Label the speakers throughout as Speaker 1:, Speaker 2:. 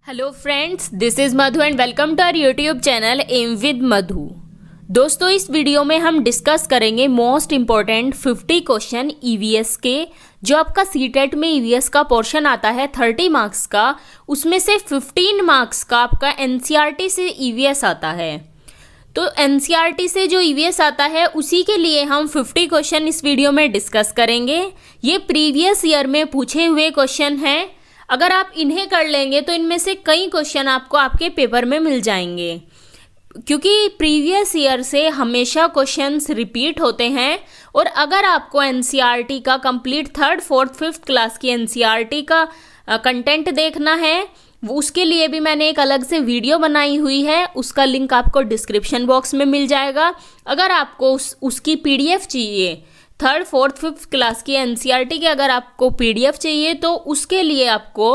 Speaker 1: Hello friends, this is Madhu and welcome to our YouTube channel M with Madhu. दोस्तों, इस video में हम discuss करेंगे मोस्ट इम्पॉर्टेंट 50 क्वेश्चन ईवीएस के। जो आपका सीटेट में ईवीएस का पोर्शन आता है 30 मार्क्स का, उसमें से 15 मार्क्स का आपका एनसीईआरटी से ईवीएस आता है। तो एनसीईआरटी से जो ईवीएस आता है उसी के लिए हम 50 क्वेश्चन इस वीडियो में डिस्कस करेंगे। ये प्रीवियस ईयर में पूछे हुए क्वेश्चन हैं। अगर आप इन्हें कर लेंगे तो इनमें से कई क्वेश्चन आपको आपके पेपर में मिल जाएंगे, क्योंकि प्रीवियस ईयर से हमेशा क्वेश्चंस रिपीट होते हैं। और अगर आपको एनसीईआरटी का complete 3rd, 4th, 5th class की एनसीईआरटी का कंटेंट देखना है, उसके लिए भी मैंने एक अलग से वीडियो बनाई हुई है। उसका लिंक आपको डिस्क्रिप्शन बॉक्स में मिल जाएगा। अगर आपको उसकी पीडीएफ चाहिए, 3rd, 4th, 5th क्लास की एनसीईआरटी के अगर आपको पीडीएफ चाहिए, तो उसके लिए आपको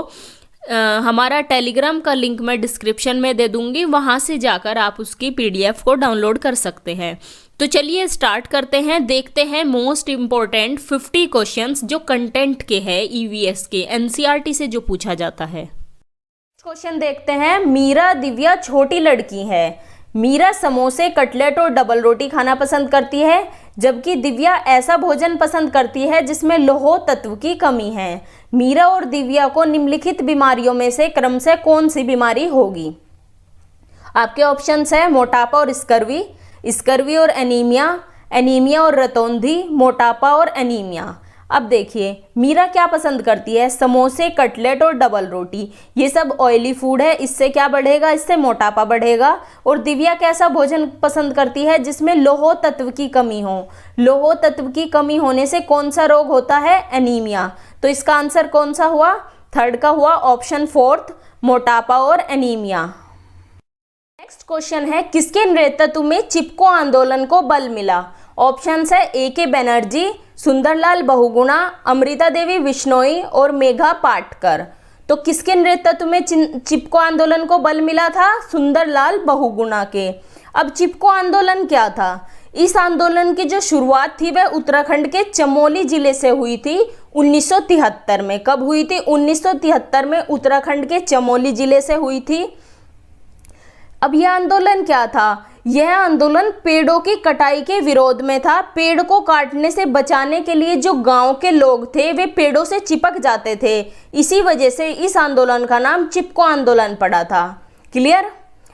Speaker 1: हमारा टेलीग्राम का लिंक मैं डिस्क्रिप्शन में दे दूंगी। वहाँ से जाकर आप उसकी पीडीएफ को डाउनलोड कर सकते हैं। तो चलिए स्टार्ट करते हैं, देखते हैं मोस्ट इम्पॉर्टेंट 50 क्वेश्चंस जो कंटेंट के हैं ईवीएस के, एनसीईआरटी से जो पूछा जाता है। क्वेश्चन देखते हैं। मीरा दिव्या छोटी लड़की है। मीरा समोसे, कटलेट और डबल रोटी खाना पसंद करती है, जबकि दिव्या ऐसा भोजन पसंद करती है जिसमें लौह तत्व की कमी है। मीरा और दिव्या को निम्नलिखित बीमारियों में से क्रमशः कौन सी बीमारी होगी? आपके ऑप्शंस है मोटापा और स्कर्वी, स्कर्वी और एनीमिया, एनीमिया और रतौंधी, मोटापा और एनीमिया। अब देखिए, मीरा क्या पसंद करती है? समोसे, कटलेट और डबल रोटी। ये सब ऑयली फूड है, इससे क्या बढ़ेगा? इससे मोटापा बढ़ेगा। और दिव्या कैसा भोजन पसंद करती है? जिसमें लौह तत्व की कमी हो। लौह तत्व की कमी होने से कौन सा रोग होता है? एनीमिया। तो इसका आंसर कौन सा हुआ? 3rd का हुआ ऑप्शन 4th, मोटापा और एनीमिया। नेक्स्ट क्वेश्चन है, किसके नेतृत्व में चिपको आंदोलन को बल मिला? ऑप्शंस है A.K. बनर्जी, सुंदरलाल बहुगुणा, अमृता देवी बिश्नोई और मेघा पाटकर। तो किसके नेतृत्व में चिपको आंदोलन को बल मिला था? सुंदरलाल बहुगुणा के। अब चिपको आंदोलन क्या था? इस आंदोलन की जो शुरुआत थी वह उत्तराखंड के चमोली जिले से हुई थी 1973 में। कब हुई थी? 1973 में उत्तराखंड के चमोली जिले से हुई थी। अब यह आंदोलन क्या था? यह आंदोलन पेड़ों की कटाई के विरोध में था। पेड़ को काटने से बचाने के लिए जो गांव के लोग थे वे पेड़ों से चिपक जाते थे। इसी वजह से इस आंदोलन का नाम चिपको आंदोलन पड़ा था। क्लियर?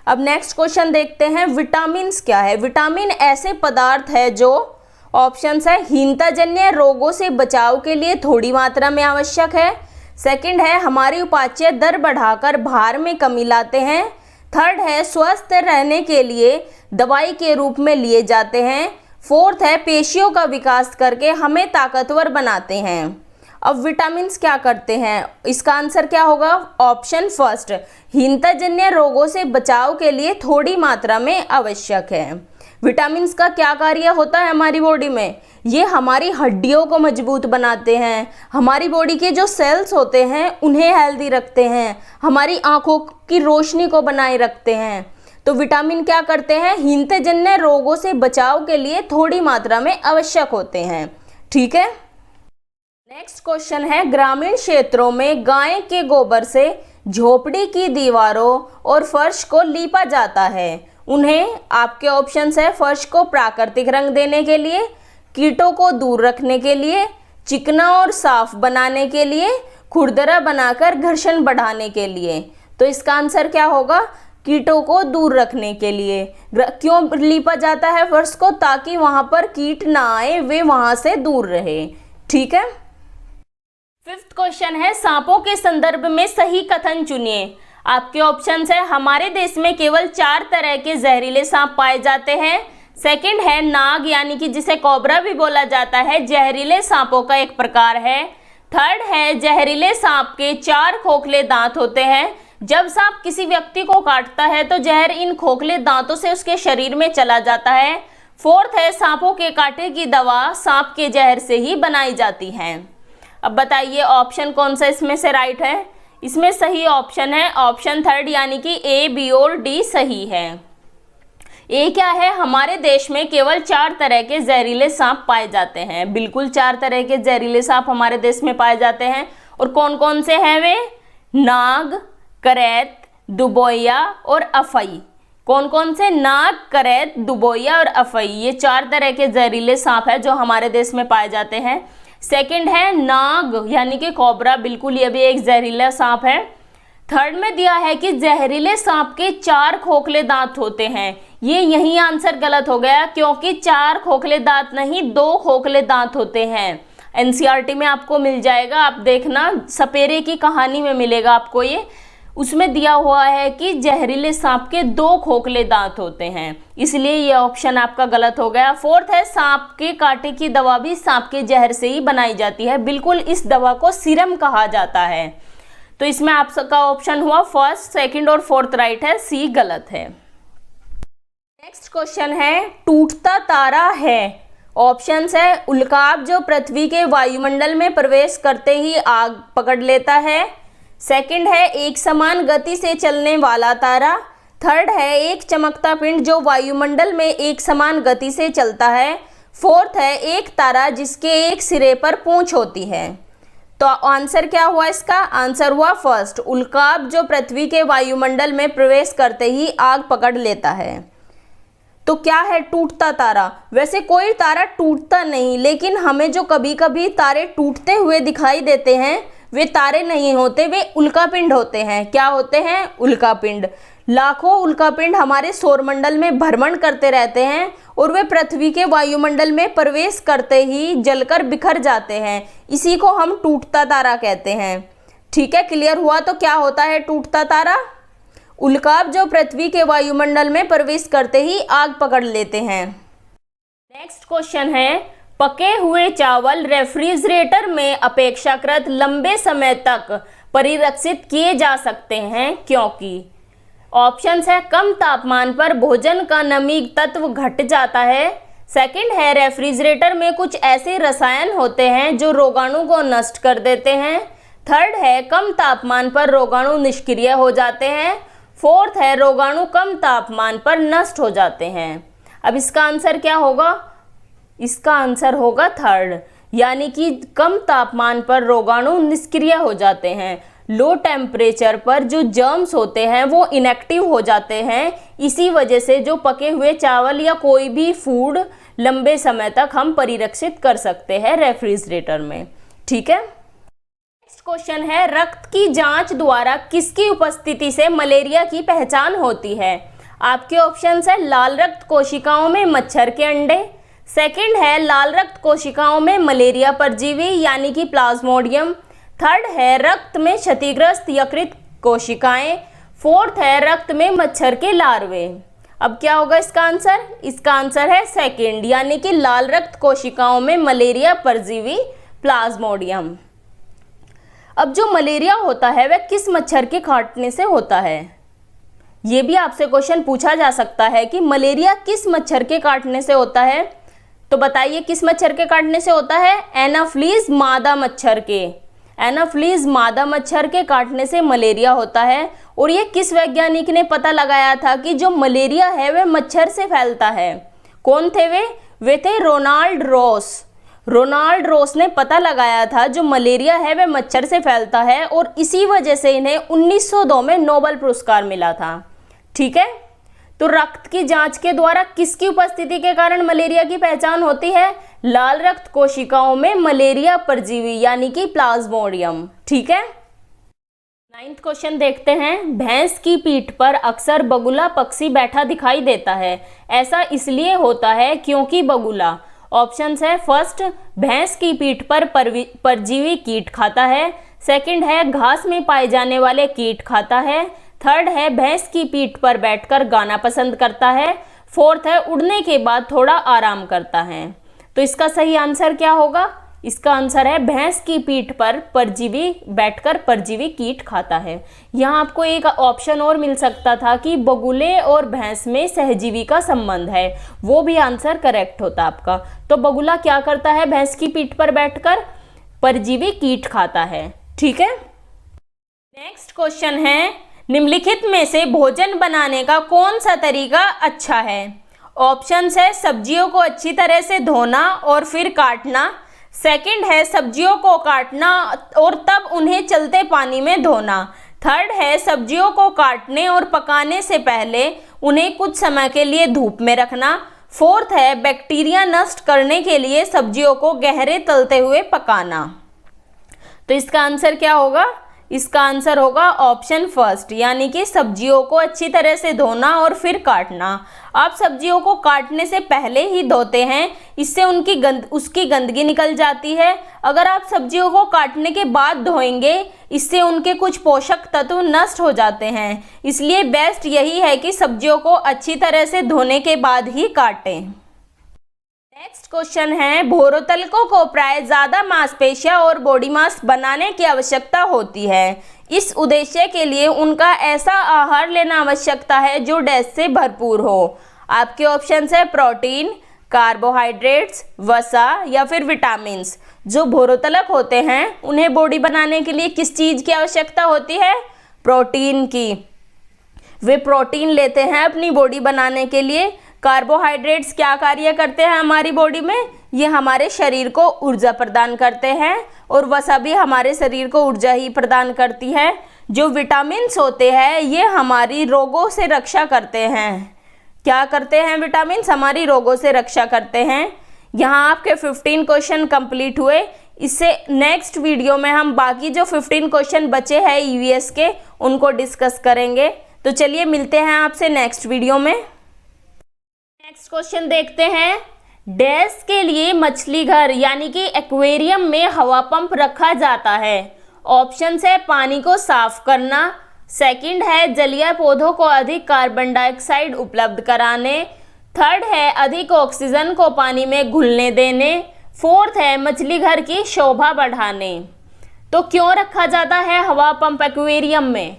Speaker 1: अब नेक्स्ट क्वेश्चन देखते हैं, विटामिन क्या है? विटामिन ऐसे पदार्थ है जो, ऑप्शंस है हीनताजन्य रोगों से बचाव के लिए थोड़ी मात्रा में आवश्यक है। सेकंड है हमारी उपाच्य दर बढ़ाकर भार में कमी लाते हैं। 3rd है स्वस्थ रहने के लिए दवाई के रूप में लिए जाते हैं। 4th है पेशियों का विकास करके हमें ताकतवर बनाते हैं। अब विटामिन्स क्या करते हैं? इसका आंसर क्या होगा? ऑप्शन 1st, हीनताजन्य रोगों से बचाव के लिए थोड़ी मात्रा में आवश्यक है। विटामिन्स का क्या कार्य होता है हमारी बॉडी में? ये हमारी हड्डियों को मजबूत बनाते हैं, हमारी बॉडी के जो सेल्स होते हैं उन्हें हेल्दी रखते हैं, हमारी आंखों की रोशनी को बनाए रखते हैं। तो विटामिन क्या करते हैं? हीनताजन्य रोगों से बचाव के लिए थोड़ी मात्रा में आवश्यक होते हैं। ठीक है। नेक्स्ट क्वेश्चन है, ग्रामीण क्षेत्रों में गाय के गोबर से झोपड़ी की दीवारों और फर्श को लीपा जाता है। उन्हें, आपके ऑप्शंस है फर्श को प्राकृतिक रंग देने के लिए, कीटों को दूर रखने के लिए, चिकना और साफ बनाने के लिए, खुरदरा बनाकर घर्षण बढ़ाने के लिए। तो इसका आंसर क्या होगा? कीटों को दूर रखने के लिए। क्यों लीपा जाता है फर्श को? ताकि वहां पर कीट ना आए, वे वहां से दूर रहे। ठीक है। 5th क्वेश्चन है, सांपों के संदर्भ में सही कथन चुनिए। आपके ऑप्शंस है हमारे देश में केवल 4 तरह के जहरीले सांप पाए जाते हैं। सेकंड है नाग, यानी कि जिसे कोबरा भी बोला जाता है, जहरीले सांपों का एक प्रकार है। 3rd है जहरीले सांप के 4 खोखले दांत होते हैं। जब सांप किसी व्यक्ति को काटता है तो जहर इन खोखले दांतों से उसके शरीर में चला जाता है। 4th है सांपों के कांटे की दवा सांप के जहर से ही बनाई जाती है। अब बताइए ऑप्शन कौन सा इसमें से राइट है? इसमें सही ऑप्शन है ऑप्शन 3rd, यानी कि A, B और D सही है। ए क्या है? हमारे देश में केवल 4 तरह के जहरीले सांप पाए जाते हैं। बिल्कुल 4 तरह के जहरीले सांप हमारे देश में पाए जाते हैं। और कौन कौन से हैं वे? नाग, करैत, दुबोया और अफई। कौन कौन से? नाग, करैत, दुबोया और अफई, ये 4 तरह के जहरीले सांप है जो हमारे देश में पाए जाते हैं। सेकंड है नाग यानी कि कोबरा, बिल्कुल ये भी एक जहरीला सांप है। थर्ड में दिया है कि जहरीले सांप के 4 खोखले दांत होते हैं। ये यही आंसर गलत हो गया क्योंकि 4 खोखले दांत नहीं, 2 खोखले दांत होते हैं। एनसीईआरटी में आपको मिल जाएगा, आप देखना, सपेरे की कहानी में मिलेगा आपको ये। उसमें दिया हुआ है कि जहरीले सांप के 2 खोखले दांत होते हैं, इसलिए ये ऑप्शन आपका गलत हो गया। फोर्थ है सांप के कांटे की दवा भी सांप के जहर से ही बनाई जाती है, बिल्कुल इस दवा को सीरम कहा जाता है। तो इसमें आपका ऑप्शन हुआ फर्स्ट, सेकंड और फोर्थ राइट है, सी गलत है। नेक्स्ट क्वेश्चन है टूटता तारा है। ऑप्शंस है उल्काब जो पृथ्वी के वायुमंडल में प्रवेश करते ही आग पकड़ लेता है। सेकंड है एक समान गति से चलने वाला तारा। थर्ड है एक चमकता पिंड जो वायुमंडल में एक समान गति से चलता है। फोर्थ है एक तारा जिसके एक सिरे पर पूंछ होती है। तो आंसर क्या हुआ इसका? आंसर हुआ फर्स्ट, उल्काब जो पृथ्वी के वायुमंडल में प्रवेश करते ही आग पकड़ लेता है। तो क्या है टूटता तारा? वैसे कोई तारा टूटता नहीं, लेकिन हमें जो कभी कभी तारे टूटते हुए दिखाई देते हैं वे तारे नहीं होते, वे उल्कापिंड होते हैं। क्या होते हैं? उल्कापिंड। लाखों उल्कापिंड हमारे सौरमंडल में भ्रमण करते रहते हैं और वे पृथ्वी के वायुमंडल में प्रवेश करते ही जलकर बिखर जाते हैं, इसी को हम टूटता तारा कहते हैं। ठीक है, क्लियर हुआ? तो क्या होता है टूटता तारा? उल्काब जो पृथ्वी के वायुमंडल में प्रवेश करते ही आग पकड़ लेते हैं। नेक्स्ट क्वेश्चन है पके हुए चावल रेफ्रिजरेटर में अपेक्षाकृत लंबे समय तक परिरक्षित किए जा सकते हैं क्योंकि? ऑप्शंस है कम तापमान पर भोजन का नमी तत्व घट जाता है। सेकंड है रेफ्रिजरेटर में कुछ ऐसे रसायन होते हैं जो रोगाणु को नष्ट कर देते हैं। थर्ड है कम तापमान पर रोगाणु निष्क्रिय हो जाते हैं। फोर्थ है रोगाणु कम तापमान पर नष्ट हो जाते हैं। अब इसका आंसर क्या होगा? इसका आंसर होगा थर्ड, यानी कि कम तापमान पर रोगाणु निष्क्रिय हो जाते हैं। लो टेम्परेचर पर जो जर्म्स होते हैं वो इनएक्टिव हो जाते हैं, इसी वजह से जो पके हुए चावल या कोई भी फूड लंबे समय तक हम परिरक्षित कर सकते हैं रेफ्रिजरेटर में। ठीक है, नेक्स्ट क्वेश्चन है रक्त की जांच द्वारा किसकी उपस्थिति से मलेरिया की पहचान होती है? आपके ऑप्शंस है लाल रक्त कोशिकाओं में मच्छर के अंडे। सेकंड है लाल रक्त कोशिकाओं में मलेरिया परजीवी यानी कि प्लाज्मोडियम। थर्ड है रक्त में क्षतिग्रस्त यकृत कोशिकाएं। फोर्थ है रक्त में मच्छर के लार्वे। अब क्या होगा इसका आंसर? इसका आंसर है सेकंड, यानी कि लाल रक्त कोशिकाओं में मलेरिया परजीवी प्लाज्मोडियम। अब जो मलेरिया होता है वह किस मच्छर के काटने से होता है? ये भी आपसे क्वेश्चन पूछा जा सकता है कि मलेरिया किस मच्छर के काटने से होता है। तो बताइए किस मच्छर के काटने से होता है? एनाफ्लीज मादा मच्छर के। एनाफ्लीज मादा मच्छर के काटने से मलेरिया होता है। और ये किस वैज्ञानिक ने पता लगाया था कि जो मलेरिया है वह मच्छर से फैलता है? कौन थे वे? वे थे रोनाल्ड रॉस। रोनाल्ड रॉस ने पता लगाया था जो मलेरिया है वह मच्छर से फैलता है और इसी वजह से इन्हें 1902 में नोबेल पुरस्कार मिला था। ठीक है, तो रक्त की जांच के द्वारा किसकी उपस्थिति के कारण मलेरिया की पहचान होती है? लाल रक्त कोशिकाओं में मलेरिया परजीवी यानी कि प्लाज्मोडियम। ठीक है, 9th क्वेश्चन देखते हैं। भैंस की पीठ पर अक्सर बगुला पक्षी बैठा दिखाई देता है, ऐसा इसलिए होता है क्योंकि बगुला। ऑप्शंस है फर्स्ट भैंस की पीठ पर परजीवी कीट खाता है। सेकंड है घास में पाए जाने वाले कीट खाता है। थर्ड है भैंस की पीठ पर बैठकर गाना पसंद करता है। फोर्थ है उड़ने के बाद थोड़ा आराम करता है। तो इसका सही आंसर क्या होगा? इसका आंसर है भैंस की पीठ पर परजीवी बैठकर परजीवी कीट खाता है। यहाँ आपको एक ऑप्शन और मिल सकता था कि बगुले और भैंस में सहजीवी का संबंध है, वो भी आंसर करेक्ट होता आपका। तो बगुला क्या करता है? भैंस की पीठ पर बैठकर परजीवी कीट खाता है। ठीक है, नेक्स्ट क्वेश्चन है निम्नलिखित में से भोजन बनाने का कौन सा तरीका अच्छा है? ऑप्शंस है सब्जियों को अच्छी तरह से धोना और फिर काटना। सेकंड है सब्जियों को काटना और तब उन्हें चलते पानी में धोना। थर्ड है सब्जियों को काटने और पकाने से पहले उन्हें कुछ समय के लिए धूप में रखना। फोर्थ है बैक्टीरिया नष्ट करने के लिए सब्जियों को गहरे तलते हुए पकाना। तो इसका आंसर क्या होगा? इसका आंसर होगा ऑप्शन फर्स्ट, यानी कि सब्जियों को अच्छी तरह से धोना और फिर काटना। आप सब्जियों को काटने से पहले ही धोते हैं, इससे उसकी गंदगी निकल जाती है। अगर आप सब्जियों को काटने के बाद धोएंगे, इससे उनके कुछ पोषक तत्व नष्ट हो जाते हैं। इसलिए बेस्ट यही है कि सब्जियों को अच्छी तरह से धोने के बाद ही काटें। नेक्स्ट क्वेश्चन है, भोरोतलकों को प्राय ज़्यादा मांसपेशियां और बॉडी मास बनाने की आवश्यकता होती है। इस उद्देश्य के लिए उनका ऐसा आहार लेना आवश्यकता है जो डैश से भरपूर हो। आपके ऑप्शंस है प्रोटीन, कार्बोहाइड्रेट्स, वसा या फिर विटामिन्स। जो भोरोतलक होते हैं उन्हें बॉडी बनाने के लिए किस चीज़ की आवश्यकता होती है? प्रोटीन की। वे प्रोटीन लेते हैं अपनी बॉडी बनाने के लिए। कार्बोहाइड्रेट्स क्या कार्य करते हैं हमारी बॉडी में? ये हमारे शरीर को ऊर्जा प्रदान करते हैं, और वसा भी हमारे शरीर को ऊर्जा ही प्रदान करती है। जो विटामिन्स होते हैं ये हमारी रोगों से रक्षा करते हैं। क्या करते हैं विटामिन्स? हमारी रोगों से रक्षा करते हैं। यहाँ आपके 15 क्वेश्चन कंप्लीट हुए। इससे नेक्स्ट वीडियो में हम बाकी जो 15 क्वेश्चन बचे हैं ईवीएस के उनको डिस्कस करेंगे। तो चलिए मिलते हैं आपसे नेक्स्ट वीडियो में। नेक्स्ट क्वेश्चन देखते हैं, डैश के लिए मछली घर यानी कि एक्वेरियम में हवा पंप रखा जाता है। ऑप्शन है पानी को साफ करना, सेकंड है जलीय पौधों को अधिक कार्बन डाइऑक्साइड उपलब्ध कराने, थर्ड है अधिक ऑक्सीजन को पानी में घुलने देने, फोर्थ है मछली घर की शोभा बढ़ाने। तो क्यों रखा जाता है हवा पंप एक्वेरियम में?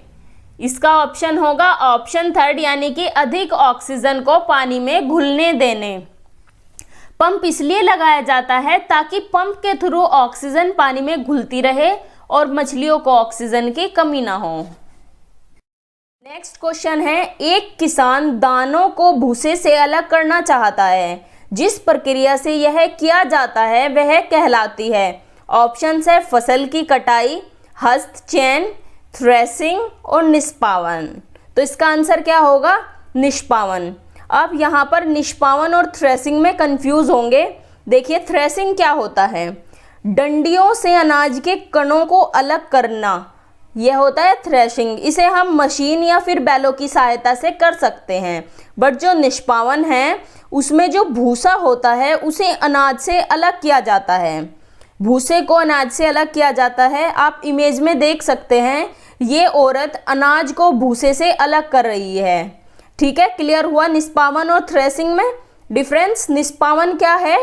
Speaker 1: इसका ऑप्शन होगा ऑप्शन थर्ड, यानी कि अधिक ऑक्सीजन को पानी में घुलने देने। पंप इसलिए लगाया जाता है ताकि पंप के थ्रू ऑक्सीजन पानी में घुलती रहे और मछलियों को ऑक्सीजन की कमी ना हो। नेक्स्ट क्वेश्चन है, एक किसान दानों को भूसे से अलग करना चाहता है। जिस प्रक्रिया से यह किया जाता है वह कहलाती है। ऑप्शन है फसल की कटाई, हस्तचयन, थ्रेसिंग और निष्पावन। तो इसका आंसर क्या होगा? निष्पावन। आप यहाँ पर निष्पावन और थ्रेसिंग में कंफ्यूज होंगे। देखिए थ्रेसिंग क्या होता है? डंडियों से अनाज के कणों को अलग करना, यह होता है थ्रेशिंग। इसे हम मशीन या फिर बैलों की सहायता से कर सकते हैं। बट जो निष्पावन है उसमें जो भूसा होता है उसे अनाज से अलग किया जाता है। भूसे को अनाज से अलग किया जाता है। आप इमेज में देख सकते हैं, ये औरत अनाज को भूसे से अलग कर रही है। ठीक है, क्लियर हुआ निष्पावन और थ्रेसिंग में डिफरेंस? निष्पावन क्या है?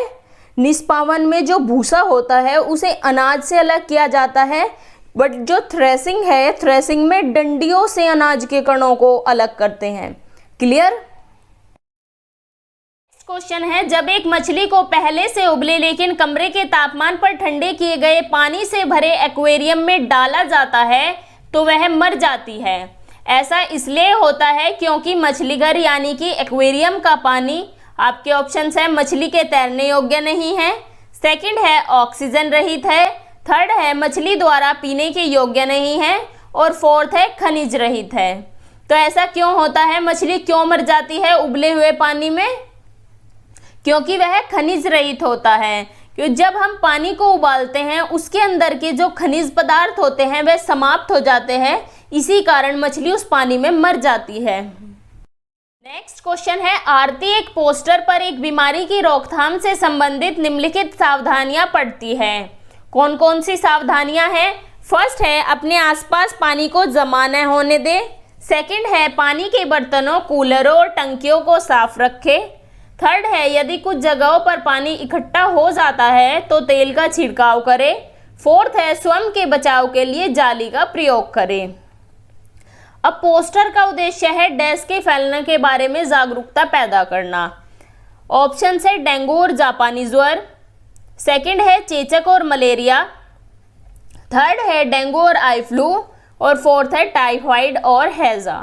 Speaker 1: निष्पावन में जो भूसा होता है उसे अनाज से अलग किया जाता है, बट जो थ्रेसिंग है, थ्रेसिंग में डंडियों से अनाज के कणों को अलग करते हैं। क्लियर? क्वेश्चन है, जब एक मछली को पहले से उबले लेकिन कमरे के तापमान पर ठंडे किए गए पानी से भरे एक्वेरियम में डाला जाता है तो वह मर जाती है। ऐसा इसलिए होता है क्योंकि मछली घर यानी कि एक्वेरियम का पानी, आपके ऑप्शंस है मछली के तैरने योग्य नहीं है, सेकंड है ऑक्सीजन रहित है, थर्ड है मछली द्वारा पीने के योग्य नहीं है, और फोर्थ है खनिज रहित है। तो ऐसा क्यों होता है? मछली क्यों मर जाती है उबले हुए पानी में? क्योंकि वह खनिज रहित होता है। क्योंकि जब हम पानी को उबालते हैं उसके अंदर के जो खनिज पदार्थ होते हैं वह समाप्त हो जाते हैं, इसी कारण मछली उस पानी में मर जाती है। नेक्स्ट क्वेश्चन है, आरती एक पोस्टर पर एक बीमारी की रोकथाम से संबंधित निम्नलिखित सावधानियां पढ़ती है। कौन कौन सी सावधानियां हैं? फर्स्ट है अपने आसपास पानी को जमा न होने दे, सेकंड है पानी के बर्तनों, कूलरों और टंकियों को साफ रखे, थर्ड है यदि कुछ जगहों पर पानी इकट्ठा हो जाता है तो तेल का छिड़काव करें, फोर्थ है स्वयं के बचाव के लिए जाली का प्रयोग करें। अब पोस्टर का उद्देश्य है डैश के फैलने के बारे में जागरूकता पैदा करना। ऑप्शन है डेंगू और जापानी ज्वर, सेकंड है चेचक और मलेरिया, थर्ड है डेंगू और आई फ्लू, और फोर्थ है टाइफाइड और हैजा।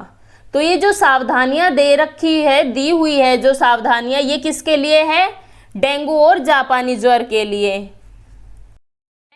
Speaker 1: तो ये जो सावधानियां दी हुई है जो सावधानियां, ये किसके लिए है? डेंगू और जापानी ज्वर के लिए।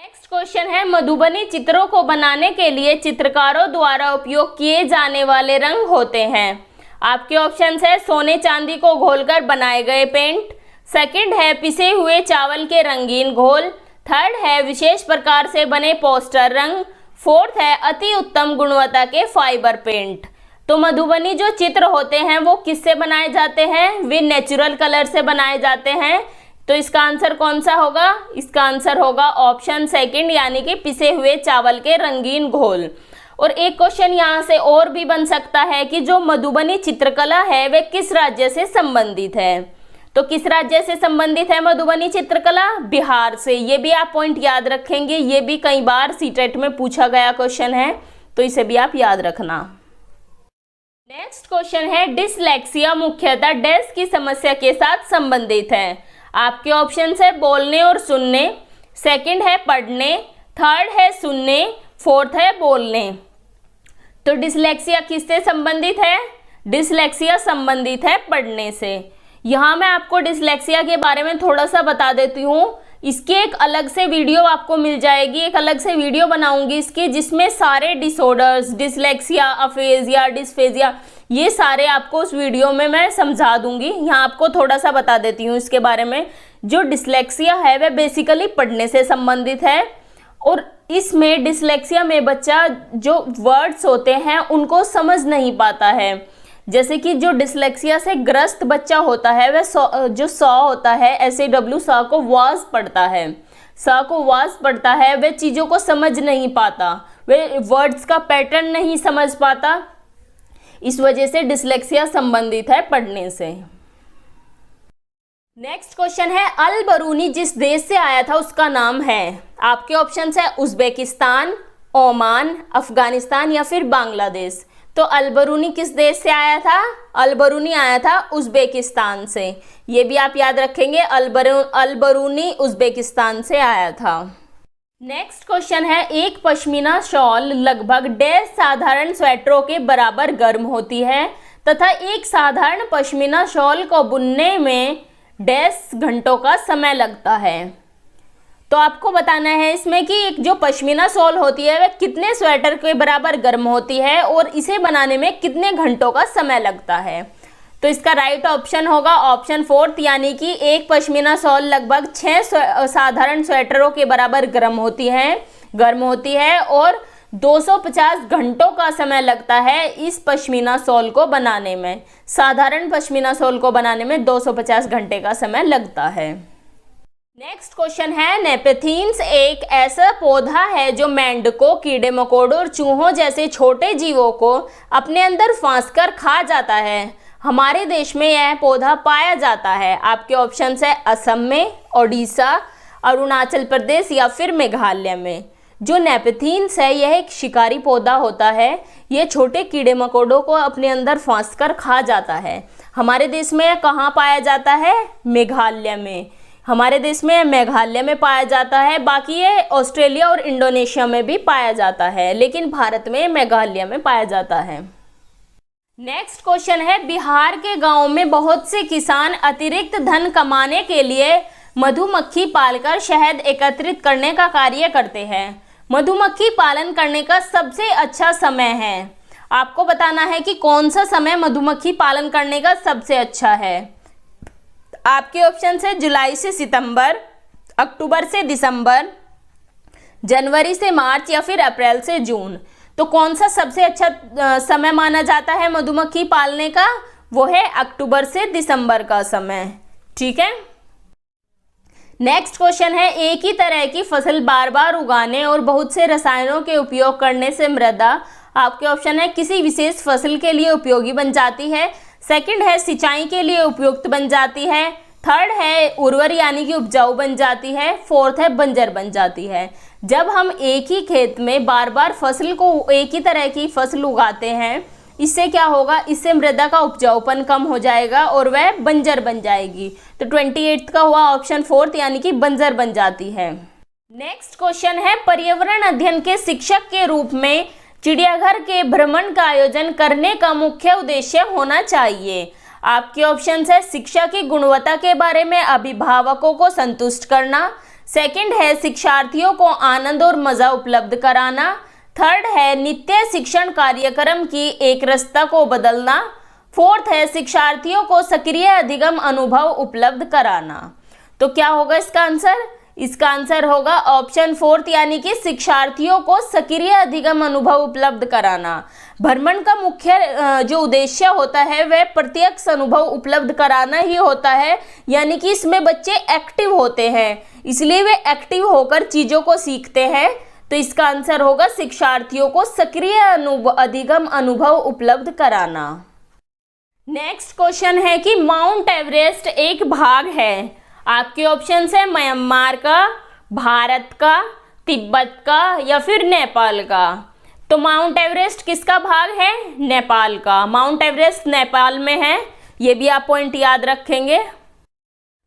Speaker 1: नेक्स्ट क्वेश्चन है, मधुबनी चित्रों को बनाने के लिए चित्रकारों द्वारा उपयोग किए जाने वाले रंग होते हैं। आपके ऑप्शंस है सोने चांदी को घोलकर बनाए गए पेंट, सेकंड है पिसे हुए चावल के रंगीन घोल, थर्ड है विशेष प्रकार से बने पोस्टर रंग, फोर्थ है अति उत्तम गुणवत्ता के फाइबर पेंट। तो मधुबनी जो चित्र होते हैं वो किससे बनाए जाते हैं? वे नेचुरल कलर से बनाए जाते हैं। तो इसका आंसर कौन सा होगा? इसका आंसर होगा ऑप्शन सेकंड, यानी कि पिसे हुए चावल के रंगीन घोल। और एक क्वेश्चन यहाँ से और भी बन सकता है कि जो मधुबनी चित्रकला है वे किस राज्य से संबंधित है? तो किस राज्य से संबंधित है मधुबनी चित्रकला? बिहार से। ये भी आप पॉइंट याद रखेंगे, ये भी कई बार सीटेट में पूछा गया क्वेश्चन है, तो इसे भी आप याद रखना। नेक्स्ट क्वेश्चन है, डिसलेक्सिया मुख्यतः डैश की समस्या के साथ संबंधित है। आपके ऑप्शंस है बोलने और सुनने, सेकंड है पढ़ने, थर्ड है सुनने, फोर्थ है बोलने। तो डिसलेक्सिया किससे संबंधित है? डिसलेक्सिया संबंधित है पढ़ने से। यहाँ मैं आपको डिसलेक्सिया के बारे में थोड़ा सा बता देती हूँ। इसकी एक अलग से वीडियो आपको मिल जाएगी, एक अलग से वीडियो बनाऊंगी इसकी, जिसमें सारे डिसऑर्डर्स, डिसलेक्सिया, अफेजिया, डिस्फेजिया, ये सारे आपको उस वीडियो में मैं समझा दूंगी। यहाँ आपको थोड़ा सा बता देती हूँ इसके बारे में। जो डिसलेक्सिया है वह बेसिकली पढ़ने से संबंधित है, और इसमें डिसलेक्सिया में बच्चा जो वर्ड्स होते हैं उनको समझ नहीं पाता है। जैसे कि जो डिसलेक्सिया से ग्रस्त बच्चा होता है वह जो सॉ होता है, SAW सॉ को वाज पढ़ता है, सा को वाज पढ़ता है, वह चीज़ों को समझ नहीं पाता, वह वर्ड्स का पैटर्न नहीं समझ पाता। इस वजह से डिसलेक्सिया संबंधित है पढ़ने से। नेक्स्ट क्वेश्चन है, अल बरूनी जिस देश से आया था उसका नाम है। आपके ऑप्शंस है उज्बेकिस्तान, ओमान, अफगानिस्तान या फिर बांग्लादेश। तो अल बरूनी किस देश से आया था? अल बरूनी आया था उज्बेकिस्तान से। ये भी आप याद रखेंगे, अल बरूनी उज्बेकिस्तान से आया था। नेक्स्ट क्वेश्चन है, एक पश्मीना शॉल लगभग डैश साधारण स्वेटरों के बराबर गर्म होती है तथा एक साधारण पश्मीना शॉल को बुनने में डैश घंटों का समय लगता है। तो आपको बताना है इसमें कि एक जो पश्मीना शॉल होती है वह कितने स्वेटर के बराबर गर्म होती है और इसे बनाने में कितने घंटों का समय लगता है। तो इसका राइट ऑप्शन होगा ऑप्शन फोर्थ, यानी कि एक पश्मीना शॉल लगभग 6 साधारण स्वेटरों के बराबर गर्म होती है और 250 घंटों का समय लगता है इस पश्मीना शॉल को बनाने में। साधारण पश्मीना शॉल को बनाने में 250 घंटे का समय लगता है। नेक्स्ट क्वेश्चन है, नेपेथीन्स एक ऐसा पौधा है जो मेंढकों, कीड़े मकोड़ों और चूहों जैसे छोटे जीवों को अपने अंदर फांसकर खा जाता है। हमारे देश में यह पौधा पाया जाता है। आपके ऑप्शंस है असम में, ओडिशा, अरुणाचल प्रदेश या फिर मेघालय में। जो नेपेथीन्स है यह एक शिकारी पौधा होता है। यह छोटे कीड़े मकोड़ों को अपने अंदर फांसकर खा जाता है। हमारे देश में यह कहाँ पाया जाता है? मेघालय में। हमारे देश में मेघालय में पाया जाता है। बाकी ये ऑस्ट्रेलिया और इंडोनेशिया में भी पाया जाता है, लेकिन भारत में मेघालय में पाया जाता है। नेक्स्ट क्वेश्चन है, बिहार के गांवों में बहुत से किसान अतिरिक्त धन कमाने के लिए मधुमक्खी पालकर शहद एकत्रित करने का कार्य करते हैं। मधुमक्खी पालन करने का सबसे अच्छा समय है। आपको बताना है कि कौन सा समय मधुमक्खी पालन करने का सबसे अच्छा है। आपके ऑप्शन है जुलाई से सितंबर, अक्टूबर से दिसंबर, जनवरी से मार्च या फिर अप्रैल से जून। तो कौन सा सबसे अच्छा समय माना जाता है मधुमक्खी पालने का? वो है अक्टूबर से दिसंबर का समय। ठीक है। नेक्स्ट क्वेश्चन है, एक ही तरह की फसल बार बार उगाने और बहुत से रसायनों के उपयोग करने से मृदा, आपके ऑप्शन है किसी विशेष फसल के लिए उपयोगी बन जाती है, सेकंड है सिंचाई के लिए उपयुक्त बन जाती है, थर्ड है उर्वर यानी कि उपजाऊ बन जाती है, फोर्थ है बंजर बन जाती है। जब हम एक ही खेत में बार बार फसल को, एक ही तरह की फसल उगाते हैं, इससे क्या होगा? इससे मृदा का उपजाऊपन कम हो जाएगा और वह बंजर बन जाएगी। तो 28 का हुआ ऑप्शन फोर्थ, यानी कि बंजर बन जाती है। नेक्स्ट क्वेश्चन है, पर्यावरण अध्ययन के शिक्षक के रूप में चिड़ियाघर के भ्रमण का आयोजन करने का मुख्य उद्देश्य होना चाहिए। आपके ऑप्शन है शिक्षा की गुणवत्ता के बारे में अभिभावकों को संतुष्ट करना, सेकंड है शिक्षार्थियों को आनंद और मजा उपलब्ध कराना। थर्ड है नित्य शिक्षण कार्यक्रम की एकरसता को बदलना। फोर्थ है शिक्षार्थियों को सक्रिय अधिगम अनुभव उपलब्ध कराना। तो क्या होगा इसका आंसर? इसका आंसर होगा ऑप्शन फोर्थ, यानी कि शिक्षार्थियों को सक्रिय अधिगम अनुभव उपलब्ध कराना। भ्रमण का मुख्य जो उद्देश्य होता है वह प्रत्यक्ष अनुभव उपलब्ध कराना ही होता है, यानी कि इसमें बच्चे एक्टिव होते हैं, इसलिए वे एक्टिव होकर चीज़ों को सीखते हैं। तो इसका आंसर होगा शिक्षार्थियों को सक्रिय अधिगम अनुभव उपलब्ध कराना। नेक्स्ट क्वेश्चन है कि माउंट एवरेस्ट एक भाग है, आपके ऑप्शन है म्यांमार का, भारत का, तिब्बत का या फिर नेपाल का। तो माउंट एवरेस्ट किसका भाग है? नेपाल का। माउंट एवरेस्ट नेपाल में है, ये भी आप पॉइंट याद रखेंगे।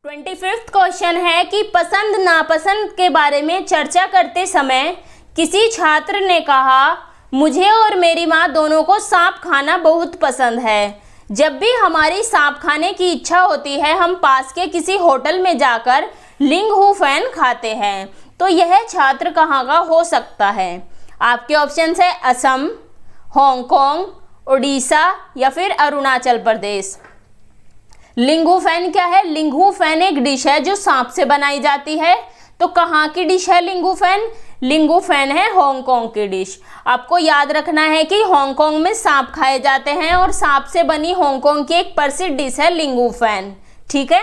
Speaker 1: 25वां क्वेश्चन है कि पसंद नापसंद के बारे में चर्चा करते समय किसी छात्र ने कहा, मुझे और मेरी माँ दोनों को सांप खाना बहुत पसंद है। जब भी हमारी सांप खाने की इच्छा होती है हम पास के किसी होटल में जाकर लिंगहू फैन खाते हैं। तो यह छात्र कहाँ का हो सकता है? आपके ऑप्शन है असम, हांगकांग, उड़ीसा या फिर अरुणाचल प्रदेश। लिंगहू फैन क्या है? लिंगहू फैन एक डिश है जो सांप से बनाई जाती है। तो कहाँ की डिश है लिंगहू फैन? लिंगहू फैन है हांगकांग की डिश। आपको याद रखना है कि हांगकांग में सांप खाए जाते हैं और सांप से बनी हांगकांग की एक प्रसिद्ध डिश है लिंगहू फैन। ठीक है।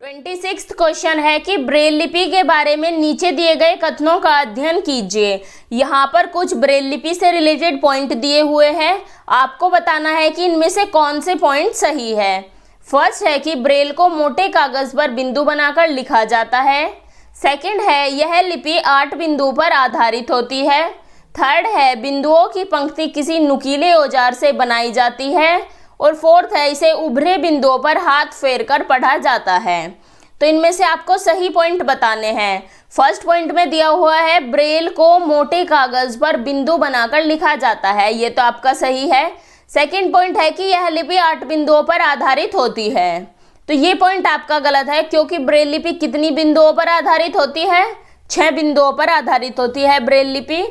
Speaker 1: 26वां क्वेश्चन है कि ब्रेल लिपि के बारे में नीचे दिए गए कथनों का अध्ययन कीजिए। यहाँ पर कुछ ब्रेल लिपि से रिलेटेड पॉइंट दिए हुए हैं, आपको बताना है कि इनमें से कौन से पॉइंट सही है। फर्स्ट है कि ब्रेल को मोटे कागज पर बिंदु बनाकर लिखा जाता है। सेकंड है यह लिपि 8 बिंदुओं पर आधारित होती है। थर्ड है बिंदुओं की पंक्ति किसी नुकीले औजार से बनाई जाती है। और फोर्थ है इसे उभरे बिंदुओं पर हाथ फेरकर पढ़ा जाता है। तो इनमें से आपको सही पॉइंट बताने हैं। फर्स्ट पॉइंट में दिया हुआ है ब्रेल को मोटे कागज पर बिंदु बनाकर लिखा जाता है, ये तो आपका सही है। सेकंड पॉइंट है कि यह लिपि 8 बिंदुओं पर आधारित होती है, तो ये पॉइंट आपका गलत है, क्योंकि ब्रेल लिपि कितनी बिंदुओं पर आधारित होती है? 6 बिंदुओं पर आधारित होती है ब्रेल लिपि।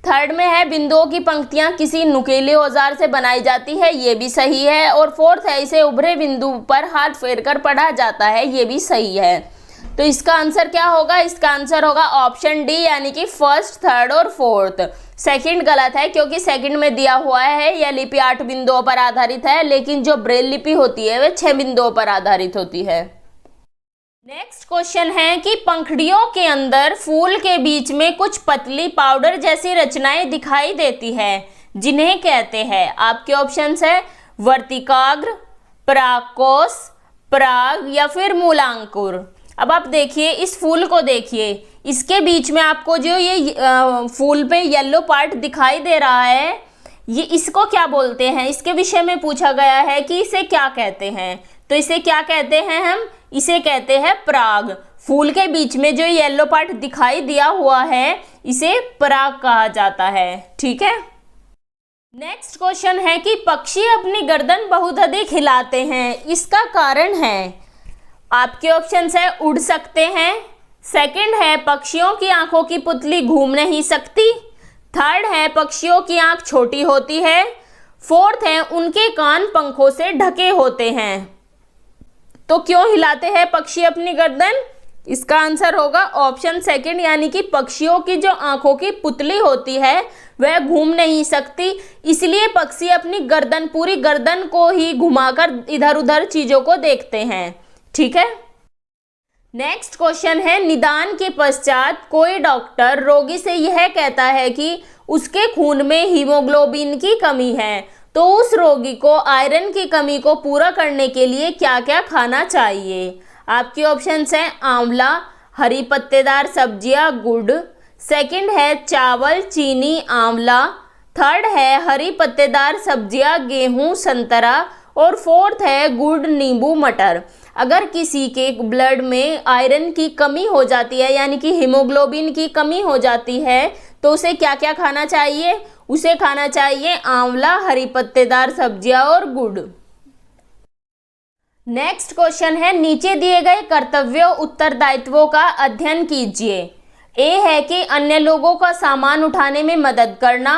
Speaker 1: थर्ड में है बिंदुओं की पंक्तियां किसी नुकीले औजार से बनाई जाती है, ये भी सही है। और फोर्थ है इसे उभरे बिंदु पर हाथ फेरकर पढ़ा जाता है, ये भी सही है। तो इसका आंसर क्या होगा? इसका आंसर होगा ऑप्शन डी, यानी कि फर्स्ट, थर्ड और फोर्थ। सेकंड गलत है, क्योंकि सेकंड में दिया हुआ है यह लिपि 8 बिंदुओं पर आधारित है, लेकिन जो ब्रेल लिपि होती है वह 6 बिंदुओं पर आधारित होती है। नेक्स्ट क्वेश्चन है कि पंखुड़ियों के अंदर फूल के बीच में कुछ पतली पाउडर जैसी रचनाएं दिखाई देती है, जिन्हें कहते हैं। आपके ऑप्शंस है वर्तिकाग्र, परागकोश, पराग या फिर मूलांकुर। अब आप देखिए इस फूल को देखिए, इसके बीच में आपको जो ये फूल पे येलो पार्ट दिखाई दे रहा है, ये इसको क्या बोलते हैं? इसके विषय में पूछा गया है कि इसे क्या कहते हैं। तो इसे क्या कहते हैं हम? इसे कहते हैं पराग। फूल के बीच में जो येलो पार्ट दिखाई दिया हुआ है इसे पराग कहा जाता है। ठीक है। नेक्स्ट क्वेश्चन है कि पक्षी अपनी गर्दन बहुत अधिक हिलाते हैं, इसका कारण है। आपके ऑप्शन है उड़ सकते हैं, सेकंड है पक्षियों की आंखों की पुतली घूम नहीं सकती, थर्ड है पक्षियों की आंख छोटी होती है, फोर्थ है उनके कान पंखों से ढके होते हैं। तो क्यों हिलाते हैं पक्षी अपनी गर्दन? इसका आंसर होगा ऑप्शन सेकंड, यानी कि पक्षियों की जो आंखों की पुतली होती है वह घूम नहीं सकती, इसलिए पक्षी अपनी गर्दन, पूरी गर्दन को ही घुमाकर इधर उधर चीजों को देखते हैं। ठीक है। नेक्स्ट क्वेश्चन है निदान के पश्चात कोई डॉक्टर रोगी से यह कहता है कि उसके खून में हीमोग्लोबिन की कमी है, तो उस रोगी को आयरन की कमी को पूरा करने के लिए क्या क्या खाना चाहिए? आपके ऑप्शंस हैं आंवला, हरी पत्तेदार सब्जियां, गुड़, सेकंड है चावल, चीनी, आंवला, थर्ड है हरी पत्तेदार सब्जियां, गेहूं, संतरा, और फोर्थ है गुड़, नींबू, मटर। अगर किसी के ब्लड में आयरन की कमी हो जाती है, यानी कि हीमोग्लोबिन की कमी हो जाती है, तो उसे क्या क्या खाना चाहिए? उसे खाना चाहिए आंवला, हरी पत्तेदार सब्जियां और गुड़। नेक्स्ट क्वेश्चन है, नीचे दिए गए कर्तव्यों उत्तरदायित्वों का अध्ययन कीजिए। ए है कि अन्य लोगों का सामान उठाने में मदद करना,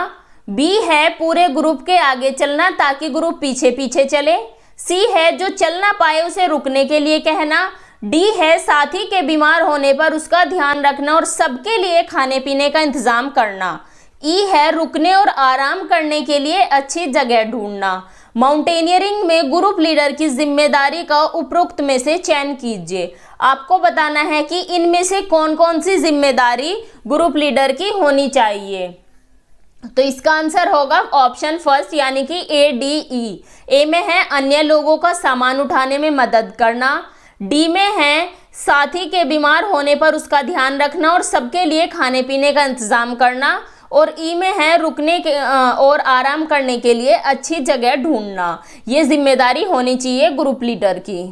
Speaker 1: बी है पूरे ग्रुप के आगे चलना ताकि ग्रुप पीछे पीछे चले, सी है जो चल ना पाए उसे रुकने के लिए कहना, डी है साथी के बीमार होने पर उसका ध्यान रखना और सबके लिए खाने पीने का इंतजाम करना, ई है रुकने और आराम करने के लिए अच्छी जगह ढूंढना। माउंटेनियरिंग में ग्रुप लीडर की जिम्मेदारी का उपरोक्त में से चयन कीजिए। आपको बताना है कि इनमें से कौन कौन सी जिम्मेदारी ग्रुप लीडर की होनी चाहिए। तो इसका आंसर होगा ऑप्शन फर्स्ट यानी कि ए डी ई। ए में है अन्य लोगों का सामान उठाने में मदद करना, डी में है साथी के बीमार होने पर उसका ध्यान रखना और सबके लिए खाने पीने का इंतजाम करना, और ई में है रुकने के और आराम करने के लिए अच्छी जगह ढूंढना। ये जिम्मेदारी होनी चाहिए ग्रुप लीडर की।